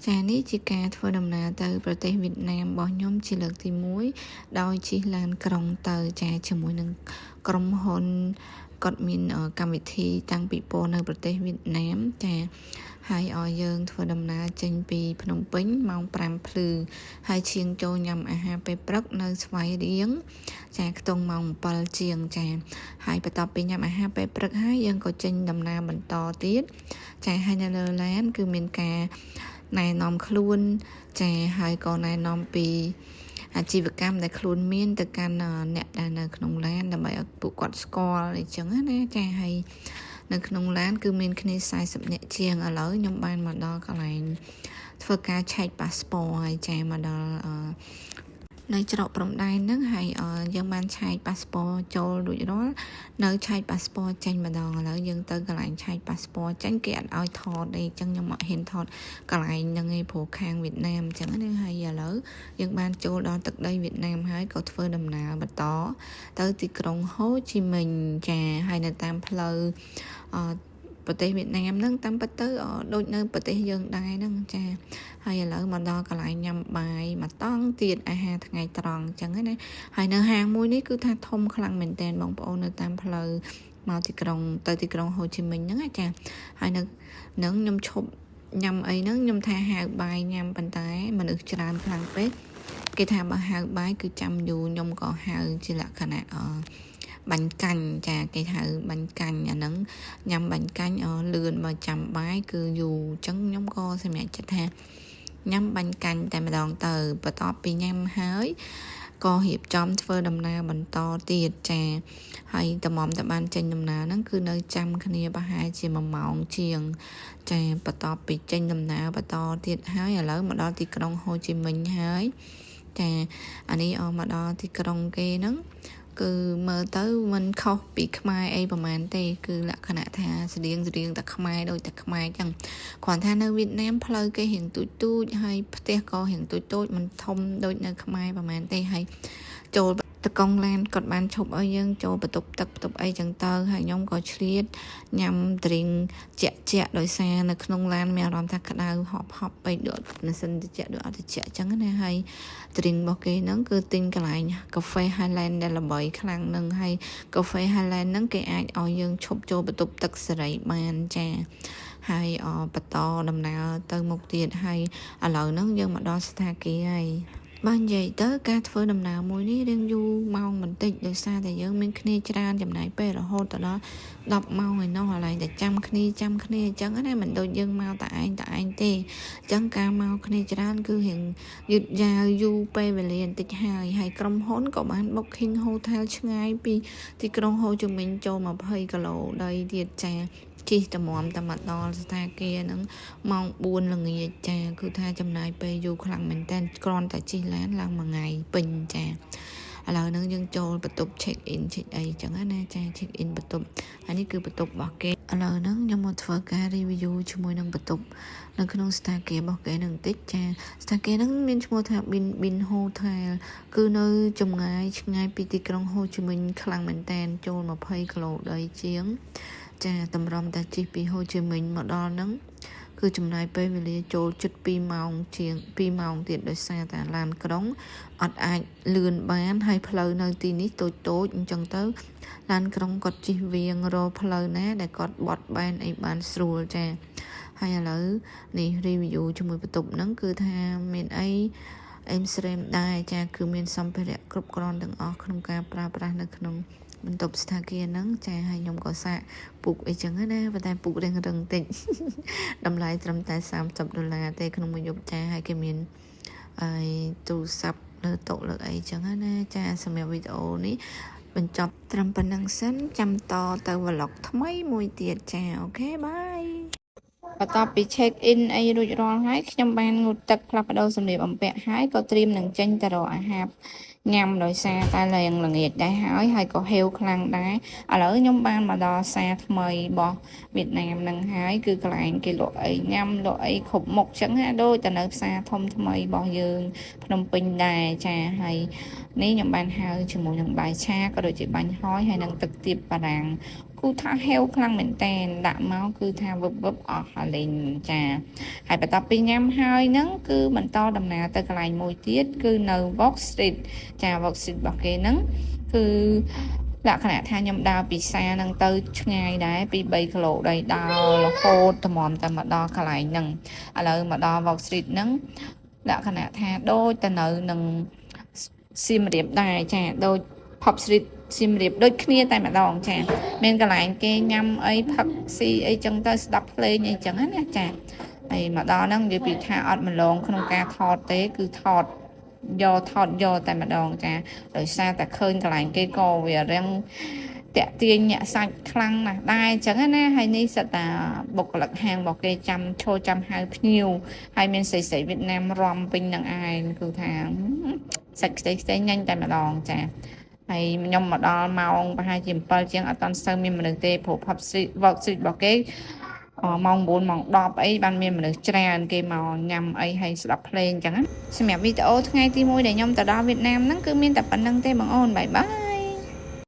ចានេះជាការធ្វើដំណើរទៅប្រទេសវៀតណាមរបស់ខ្ញុំជាលើកទី1ដោយជិះឡានក្រុងទៅចាជាមួយនឹងក្រុមហ៊ុនគាត់មានកម្មវិធីតាំងពីពណ៌នៅប្រទេសវៀតណាមចាហើយឲ្យយើងធ្វើដំណើរចេញពីភ្នំពេញម៉ោង5ភ្លឺហើយឈៀងចូលញ៉ាំអាហារពេលព្រឹកនៅស្វាយរៀងចាខ្ទង់ម៉ោង7ជាងចាហើយបន្ទាប់ពីញ៉ាំអាហារពេលព្រឹកហើយយើងក៏ចេញដំណើរបន្តទៀតចាហើយនៅលើឡានគឺមានការណែនាំខ្លួនចាហើយក៏ណែនាំពីអាជីវកម្មដែលខ្លួនមានទៅកាន់អ្នកដែលនៅក្នុងឡានដើម្បីឲ្យពួកគាត់ស្គាល់អីចឹងណាចាហើយនៅក្នុងឡានគឺមានគ្នា40នាក់ជាងឥឡូវខ្ញុំបានមកដល់កន្លែងធ្វើការឆែកប៉ាសពតហើយចាមកដល់នៅច្រកព្រំដែនហ្នឹងហើយយើងបានឆែកប៉ាសពតចូលរួចរាល់នៅឆែកប៉ាសពតចេញម្ដងឥឡូវយើងទៅកន្លែងឆែកប៉ាសពតចេញគេអត់ឲ្យថតអីចឹងខ្ញុំអត់ហ៊ានថតកន្លែងហ្នឹងឯងព្រោះខាងវៀតណាមចឹងណាហើយឥឡូវយើងបានចូលដល់ទឹកដីវៀតណាមហើយក៏ធ្វើដំណើរបន្តទៅទីក្រុងហូជីមិញចាហើយនៅតាមផ្លូវប្រទេសវៀតណាមហ្នឹងតាមពិតទៅដូចនៅប្រទេសយើងដែរហ្នឹងចាហើយឥឡូវមកដល់កន្លែងញ៉ាំបាយមកតង់ទៀតអាហារថ្ងៃត្រង់អញ្ចឹងណាហើយនៅហាងមួយនេះគឺថាធំខ្លាំងមែនទែនបងប្អូននៅតាមផ្លូវមកទីក្រុងទៅទីក្រុងហូជីមិញហ្នឹងចាហើយនៅនឹងខ្ញុំឈប់ញ៉ាំអីហ្នឹងខ្ញុំថាហៅបាយញ៉ាំប៉ុន្តែមនុស្សច្រើនខ្លាំងពេកគេថាបើហៅបាយគឺចាំយូរខ្ញុំក៏ហៅជាលក្ខណៈបាញ់កាញ់ចាគេហៅបាញ់កាញ់អាហ្នឹងញ៉ាំបាញ់កាញ់លឿនមកចាំបាយគឺយូរអញ្ចឹងខ្ញុំក៏សម្រេចចិត្តថាញ៉ាំបាញ់កាញ់តែម្ដងទៅបន្ទាប់ពីញ៉ាំហើយក៏រៀបចំធ្វើដំណើរបន្តទៀតចាហើយតម្រាំតែបានចេញដំណើរហ្នឹងគឺនៅចាំគ្នាប្រហែលជា1ម៉ោងជាងចាបន្ទាប់ពីចេញដំណើរបន្តទៀតហើយឥឡូវមកដល់ទីក្រុងហូជីមិញហើយចាអានេះមកដល់ទីក្រុងគេហ្នឹងគឺមើលទៅមិនខុសពីខ្មែរអីប្រហែលទេគឺលក្ខណៈថាស្តៀងតែខ្មែរដូចតែខ្មែរចឹងគ្រាន់ថានៅវៀតណាមផ្លូវគេរៀងទូចហើយផ្ទះក៏រៀងទូចមិនធំដូចនៅខ្មែរប្រហែលទេហើយចូលតកង់ឡានគាត់បានឈប់ឲ្យយើងចូលបន្ទប់ទឹកបន្ទប់អីចឹងទៅហើយខ្ញុំក៏ឆ្លៀតញ៉ាំទ្រីងជាក់ដោយសារនៅក្នុងឡានមានអារម្មណ៍ថាក្តៅហប់ពេកដូចមិនសិនតិចដូចអត់តិចចឹងណាហើយទ្រីងរបស់គេហ្នឹងគឺទិញកន្លែងកាហ្វេ Highland ដែលល្បីខ្លាំងហ្នឹងហើយកាហ្វេ Highland ហ្នឹងគេអាចឲ្យយើងឈប់ចូលបន្ទប់ទឹកសេរីបានចាហើយបន្តដំណើរទៅមុខទៀតហើយឥឡូវហ្នឹងយើងមកដល់ស្ថានភាពហើយបាននិយាយទៅការធ្វើដំណើរមួយនេះរៀងយូរម៉ោងបន្តិចដោយសារតែយើងមានគ្នាច្រើនចំណាយពេលរហូតដល់10ម៉ោងឯណោះហើយតែចាំគ្នាអញ្ចឹងណាមិនដូចយើងមកតែឯងទេអញ្ចឹងការមកគ្នាច្រើនគឺរៀងយឺតយ៉ាវយូរពេលវេលាបន្តិចហើយក្រុមហ៊ុនក៏បាន booking hotel ឆ្ងាយពីទីក្រុងហូជីមិញចូល20គីឡូដីទៀតចាជិះតម្រាំតែមកដល់ស្ថានភាពហ្នឹងម៉ោង4ល្ងាចចាគឺថាចំណាយពេលយូរខ្លាំងមែនតើគ្រាន់តែជិះឡានឡើងមួយថ្ងៃពេញចាឥឡូវហ្នឹងយើងចូលបន្ទប់ check in អីចឹងណាចា check in បន្ទប់ហើយនេះគឺបន្ទប់របស់គេឥឡូវហ្នឹងខ្ញុំមកធ្វើការ review ជាមួយនឹងបន្ទប់នៅក្នុងស្ថានភាពរបស់គេនឹងបន្តិចចាស្ថានភាពហ្នឹងមានឈ្មោះថា Bin Hotel គឺនៅចម្ងាយឆ្ងាយពីទីក្រុងហូជីមិញខ្លាំងមែនតើចូល20គីឡូដីជាងចាតម្រាំតែជិះពីហូជីមិញមកដល់ហ្នឹងគឺចំណាយពេលវេលាចូលជិត2ម៉ោងជាង2ម៉ោងទៀតដោយសារតែឡានក្រុងអត់អាចលឿនបានហើយផ្លូវនៅទីនេះតូចអញ្ចឹងទៅឡានក្រុងគាត់ជិះវៀងរកផ្លូវណាដែលគាត់បត់បែនអីបានស្រួលចាហើយឥឡូវនេះ review ជាមួយបន្ទប់ហ្នឹងគឺថាមានអីអេមស្រេមដែរចាគឺមានសម្ភារៈគ្រប់គ្រាន់ទាំងអស់ក្នុងការប្រើប្រាស់នៅក្នុងបន្ទប់ស្ថានភាពហ្នឹងចាហើយខ្ញុំក៏សាកពុកអីចឹងណាប៉ុន្តែពុករឹងតិចតម្លៃត្រឹមតែ$30ទេក្នុងមួយយប់ចាហើយគេមានទូរស័ព្ទលើតុលើអីចឹងណាចាសម្រាប់វីដេអូនេះបញ្ចប់ត្រឹមប៉ុណ្្នឹងសិនចាំតទៅ vlog ថ្មីមួយទៀតចាអូខេបាយបន្ទាប់ពី check in អីរួចរាល់ហើយខ្ញុំបានងូតទឹកផ្លាស់ប្ដូរសម្លៀកបំពាក់ហើយក៏ត្រៀមនឹងចេញទៅរកអាហារញ៉ាំដោយសារតែឡើងល្ងាចដែរហើយក៏ហេវខ្លាំងដែរឥឡូវខ្ញុំបានមកដល់ផ្សារថ្មីរបស់វៀតណាមនឹងហើយគឺកន្លែងគេលក់អីញ៉ាំលក់អីគ្រប់មុខចឹងណាដូចតែនៅផ្សារធំថ្មីរបស់យើងភ្នំពេញដែរចាហើយនេះខ្ញុំបានហៅជាមួយនឹងបាយឆាក៏ដូចជាបាញ់ហយហើយនឹងទឹកទៀបបារាំង គូថាហេវខ្លាំងមែនតែនដាក់មកគឺថាវឹបវឹបអស់ហើយលេងចាហើយបន្ទាប់ពីញ៉ាំហើយហ្នឹងគឺបន្តដំណើរទៅកន្លែងមួយទៀតគឺនៅ Walk Street ចា Walk Street របស់គេហ្នឹងគឺលក្ខណៈថាខ្ញុំដើរពីផ្សារហ្នឹងទៅឆ្ងាយដែរពី3គីឡូដីដើររហូតតម្រាំតែមកដល់កន្លែងហ្នឹងឥឡូវមកដល់ Walk Street ហ្នឹងលក្ខណៈថាដូចទៅនៅនឹងសៀមរាបដែរចាដូច Pop Street សៀមរាបដូចគ្នាតែម្ដងចាមានកន្លែងគេញ៉ាំអីផឹកស៊ីអីចឹងទៅស្ដាប់ភ្លេងអីចឹងណាចាហើយមកដល់ហ្នឹងនិយាយពីថាអត់ម្លងក្នុងការថតទេគឺថតយកតែម្ដងចាដោយសារតែឃើញកន្លែងគេក៏វារៀងតាក់ទាញអ្នកសាច់ខ្លាំងណាស់ដែរអញ្ចឹងណាហើយនេះសិតតាបុគ្គលិកហាងរបស់គេចាំហៅភ្ញៀវហើយមានស្រីវៀតណាមរំពេញនឹងឯងគឺថាសាច់ខ្ចីញ៉ាញ់តែម្ដងចាហើយខ្ញុំមកដល់ម៉ោងប្រហែលជា7ជាងអត់ទាន់ស្ទើរមានមនុស្សទេព្រោះ Pop Street Walk Street របស់គេម៉ោង9ម៉ោង10អីបានមានមនុស្សច្រើនគេមកញ៉ាំអីហើយស្ដាប់ភ្លេងអញ្ចឹងណាសម្រាប់វីដេអូថ្ងៃទី1ដែលខ្ញុំទៅដល់វៀតណាមហ្នឹងគឺមានតែប៉ុណ្្នឹងទេបងអូនបាយបាយ